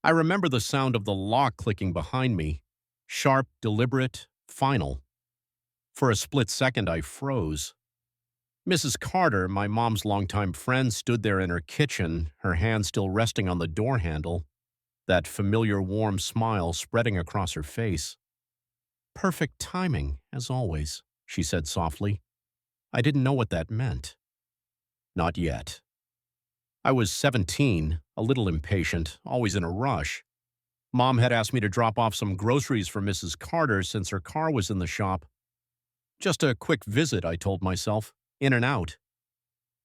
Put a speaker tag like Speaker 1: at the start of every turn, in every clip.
Speaker 1: I remember the sound of the lock clicking behind me. Sharp, deliberate, final. For a split second, I froze. Mrs. Carter, my mom's longtime friend, stood there in her kitchen, her hand still resting on the door handle, that familiar warm smile spreading across her face. Perfect timing, as always, she said softly. I didn't know what that meant. Not yet. I was 17, a little impatient, always in a rush. Mom had asked me to drop off some groceries for Mrs. Carter since her car was in the shop. Just a quick visit, I told myself, in and out.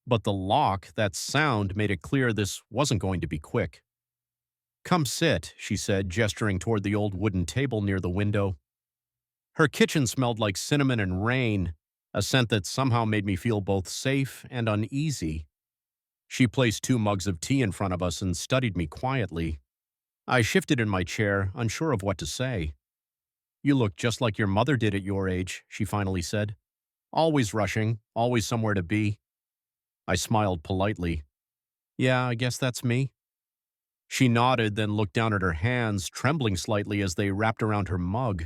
Speaker 1: But the lock, that sound, made it clear this wasn't going to be quick. Come sit, she said, gesturing toward the old wooden table near the window. Her kitchen smelled like cinnamon and rain, a scent that somehow made me feel both safe and uneasy. She placed 2 mugs of tea in front of us and studied me quietly. I shifted in my chair, unsure of what to say. You look just like your mother did at your age, she finally said. Always rushing, always somewhere to be. I smiled politely. Yeah, I guess that's me. She nodded, then looked down at her hands, trembling slightly as they wrapped around her mug.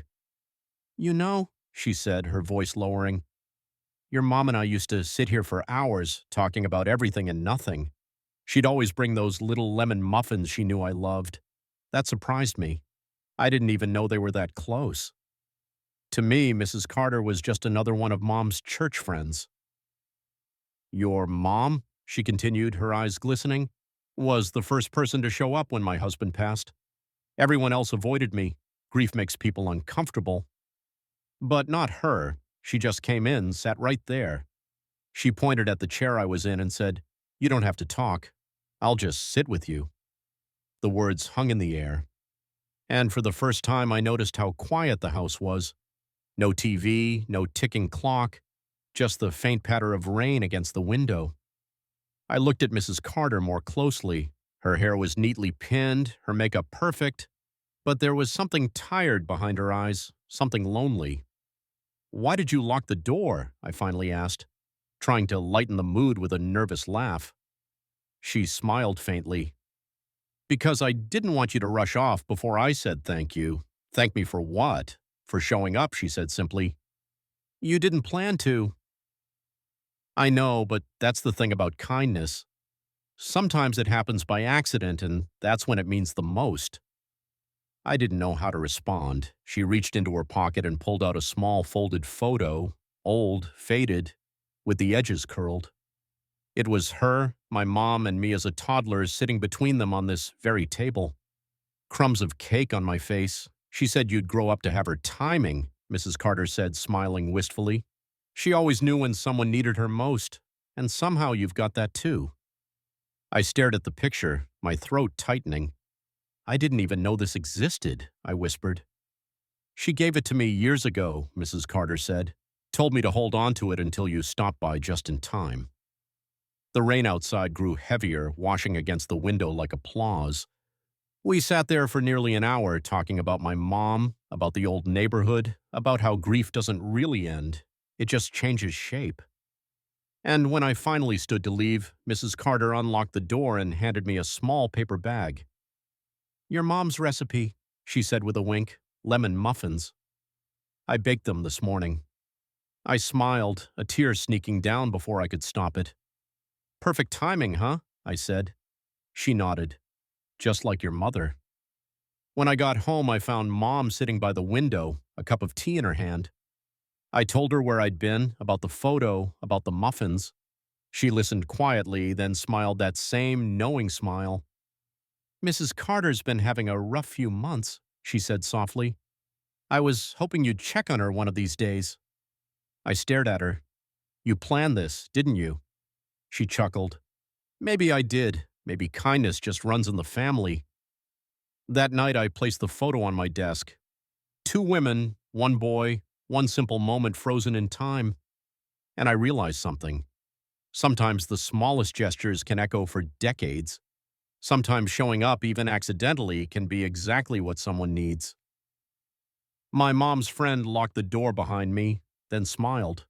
Speaker 1: You know, she said, her voice lowering, your mom and I used to sit here for hours, talking about everything and nothing. She'd always bring those little lemon muffins she knew I loved. That surprised me. I didn't even know they were that close. To me, Mrs. Carter was just another one of Mom's church friends. Your mom, she continued, her eyes glistening, was the first person to show up when my husband passed. Everyone else avoided me. Grief makes people uncomfortable. But not her. She just came in, sat right there. She pointed at the chair I was in and said, You don't have to talk. I'll just sit with you. The words hung in the air. And for the first time, I noticed how quiet the house was. No TV, no ticking clock, just the faint patter of rain against the window. I looked at Mrs. Carter more closely. Her hair was neatly pinned, her makeup perfect, but there was something tired behind her eyes, something lonely. Why did you lock the door? I finally asked, trying to lighten the mood with a nervous laugh. She smiled faintly. Because I didn't want you to rush off before I said thank you. Thank me for what? For showing up, she said simply. You didn't plan to. I know, but that's the thing about kindness. Sometimes it happens by accident, and that's when it means the most. I didn't know how to respond. She reached into her pocket and pulled out a small folded photo, old, faded, with the edges curled. It was her, my mom, and me as a toddler sitting between them on this very table. Crumbs of cake on my face. She said you'd grow up to have her timing, Mrs. Carter said, smiling wistfully. She always knew when someone needed her most, and somehow you've got that too. I stared at the picture, my throat tightening. I didn't even know this existed, I whispered. She gave it to me years ago, Mrs. Carter said. Told me to hold on to it until you stopped by just in time. The rain outside grew heavier, washing against the window like applause. We sat there for nearly an hour talking about my mom, about the old neighborhood, about how grief doesn't really end. It just changes shape. And when I finally stood to leave, Mrs. Carter unlocked the door and handed me a small paper bag. Your mom's recipe, she said with a wink, lemon muffins. I baked them this morning. I smiled, a tear sneaking down before I could stop it. Perfect timing, huh? I said. She nodded. Just like your mother. When I got home, I found Mom sitting by the window, a cup of tea in her hand. I told her where I'd been, about the photo, about the muffins. She listened quietly, then smiled that same knowing smile. Mrs. Carter's been having a rough few months, she said softly. I was hoping you'd check on her one of these days. I stared at her. You planned this, didn't you? She chuckled. Maybe I did. Maybe kindness just runs in the family. That night I placed the photo on my desk. 2 women, 1 boy, 1 simple moment frozen in time. And I realized something. Sometimes the smallest gestures can echo for decades. Sometimes showing up, even accidentally, can be exactly what someone needs. My mom's friend locked the door behind me, then smiled.